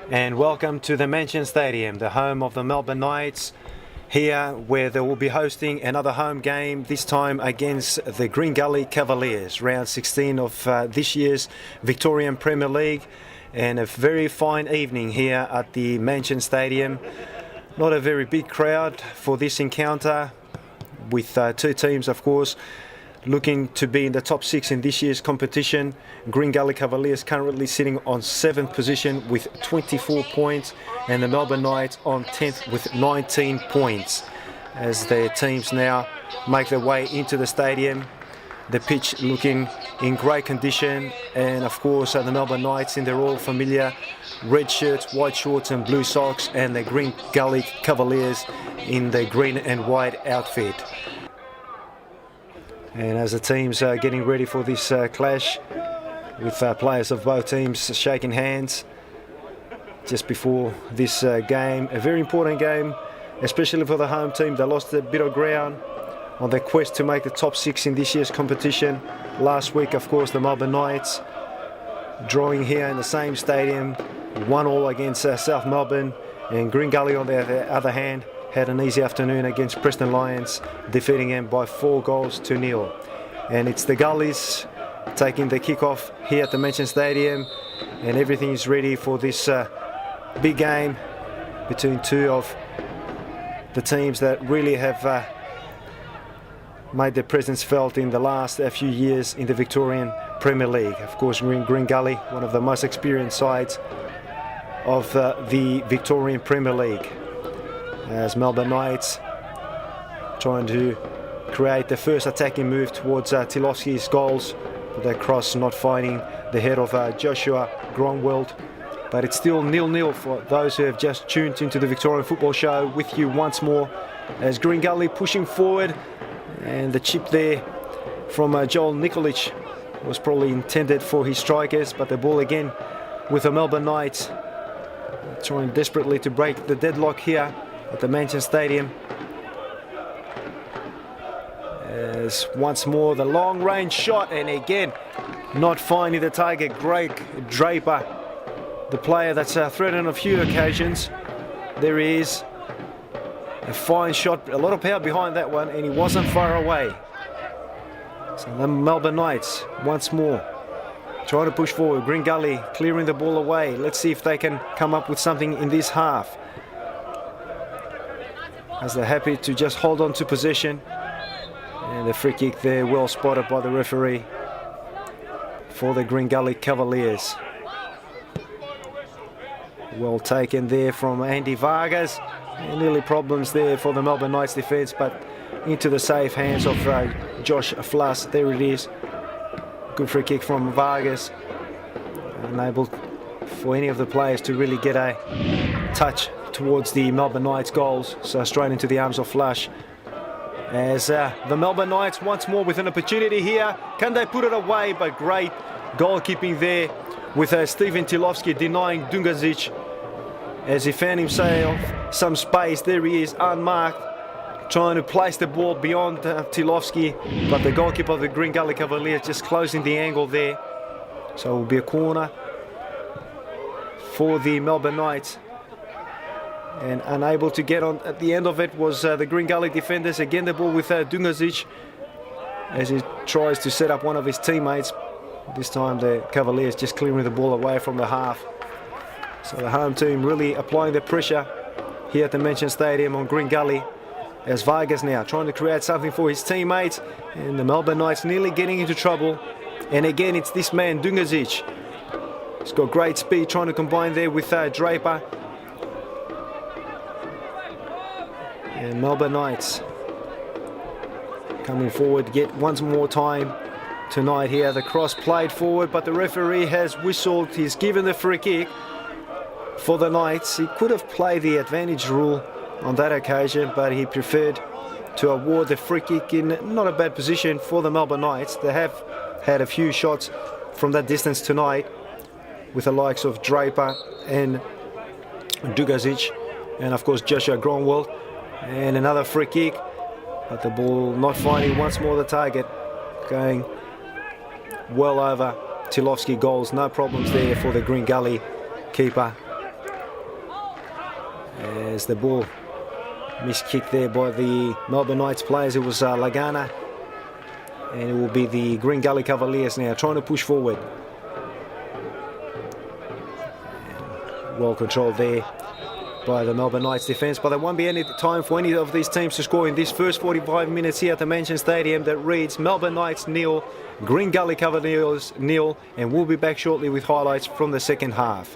and welcome to the Mansion Stadium, the home of the Melbourne Knights, here where they will be hosting another home game, this time against the Gully Cavaliers, round 16 of this year's Victorian Premier League, and a very fine evening here at the Mansion Stadium. Not a very big crowd for this encounter, with two teams, of course, looking to be in the top 6 in this year's competition. Gully Cavaliers currently sitting on 7th position with 24 points, and the Melbourne Knights on 10th with 19 points. As their teams now make their way into the stadium, the pitch looking in great condition, and of course the Melbourne Knights in their all familiar red shirts, white shorts and blue socks, and the Gully Cavaliers in the green and white outfit. And as the teams are getting ready for this clash, with players of both teams shaking hands just before this game, a very important game, especially for the home team. They lost a bit of ground on their quest to make the top 6 in this year's competition. Last week, of course, the Melbourne Knights drawing here in the same stadium, 1-1 against South Melbourne, and Gully on the other hand had an easy afternoon against Preston Lions, defeating them by 4-0. And it's the Gullies taking the kickoff here at the Mansion Stadium, and everything is ready for this big game between two of the teams that really have made their presence felt in the last few years in the Victorian Premier League. Of course, Gully, one of the most experienced sides of the Victorian Premier League, as Melbourne Knights trying to create the first attacking move towards Tilofsky's goals, but that cross not finding the head of Joshua Gronwald. But it's still 0-0 for those who have just tuned into the Victorian Football Show with you once more, as Gully pushing forward, and the chip there from Joel Nikolic was probably intended for his strikers, but the ball again with the Melbourne Knights trying desperately to break the deadlock here at the Mansion Stadium. As once more the long range shot, and again not finding the target. Greg Draper, the player that's threatened on a few occasions. There he is, a fine shot, a lot of power behind that one, and he wasn't far away. So the Melbourne Knights once more trying to push forward. Gully clearing the ball away. Let's see if they can come up with something in this half, as they're happy to just hold on to possession. And the free kick there, well spotted by the referee for the Gully Cavaliers. Well taken there from Andy Vargas. And nearly problems there for the Melbourne Knights defence, but into the safe hands of Josh Flass. There it is. Good free kick from Vargas. Unable for any of the players to really get a touch towards the Melbourne Knights goals, so straight into the arms of Flash. As the Melbourne Knights once more with an opportunity here. Can they put it away? But great goalkeeping there with Stephen Tilofsky denying Dungazic, as he found himself some space. There he is, unmarked, trying to place the ball beyond Tilofsky, but the goalkeeper of the Gully Cavaliers just closing the angle there. So it will be a corner for the Melbourne Knights. And unable to get on at the end of it was the Gully defenders. Again the ball with Dungazic, as he tries to set up one of his teammates. This time the Cavaliers just clearing the ball away from the half. So the home team really applying the pressure here at the Mansion Stadium on Gully, as Vargas now trying to create something for his teammates, and the Melbourne Knights nearly getting into trouble. And again it's this man Dungazic. He's got great speed, trying to combine there with Draper. And Melbourne Knights coming forward, get once more time tonight here. The cross played forward, but the referee has whistled. He's given the free kick for the Knights. He could have played the advantage rule on that occasion, but he preferred to award the free kick in not a bad position for the Melbourne Knights. They have had a few shots from that distance tonight, with the likes of Draper and Dungazic, and of course Joshua Gronwald. And another free kick, but the ball not finding once more the target, going well over Tilofsky goals. No problems there for the Gully keeper. As the ball miskicked there by the Melbourne Knights players, it was Lagana. And it will be the Green Gully Cavaliers now trying to push forward. And well controlled there by the Melbourne Knights defence, but there won't be any time for any of these teams to score in this first 45 minutes here at the Mansion Stadium. That reads Melbourne Knights 0, Green Gully Cavaliers 0, and we'll be back shortly with highlights from the second half.